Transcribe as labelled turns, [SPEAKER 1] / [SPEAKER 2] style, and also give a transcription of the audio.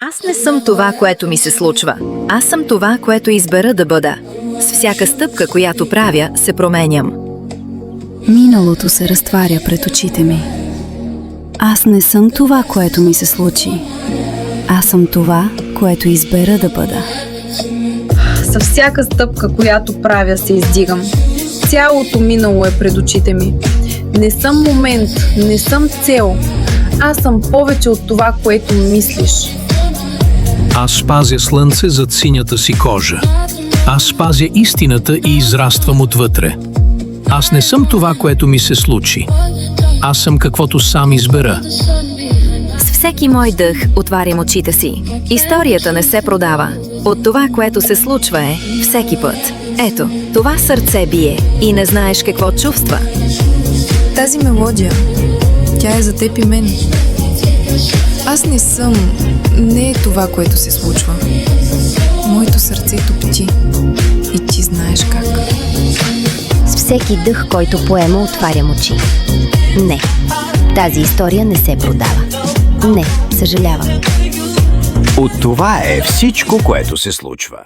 [SPEAKER 1] Аз не съм това, което ми се случва. Аз съм това, което избера да бъда. С всяка стъпка, която правя, се променям.
[SPEAKER 2] Миналото се разтваря пред очите ми. Аз не съм това, което ми се случи. Аз съм това, което избера да бъда.
[SPEAKER 3] Със всяка стъпка, която правя, се издигам. Цялото минало е пред очите ми. Не съм момент, не съм цел. Аз съм повече от това, което мислиш.
[SPEAKER 4] Аз пазя слънце зад синята си кожа. Аз пазя истината и израствам отвътре. Аз не съм това, което ми се случи. Аз съм каквото сам избера.
[SPEAKER 1] С всеки мой дъх отварям очите си. Историята не се продава. От това, което се случва всеки път. Ето, това сърце бие и не знаеш какво чувства.
[SPEAKER 5] Тази мелодия, тя е за теб и мен. Аз не е това, което се случва. Моето сърце топти и ти знаеш как.
[SPEAKER 6] С всеки дъх, който поема, отварям очи. Не, тази история не се продава. Не, съжалявам.
[SPEAKER 7] От това е всичко, което се случва.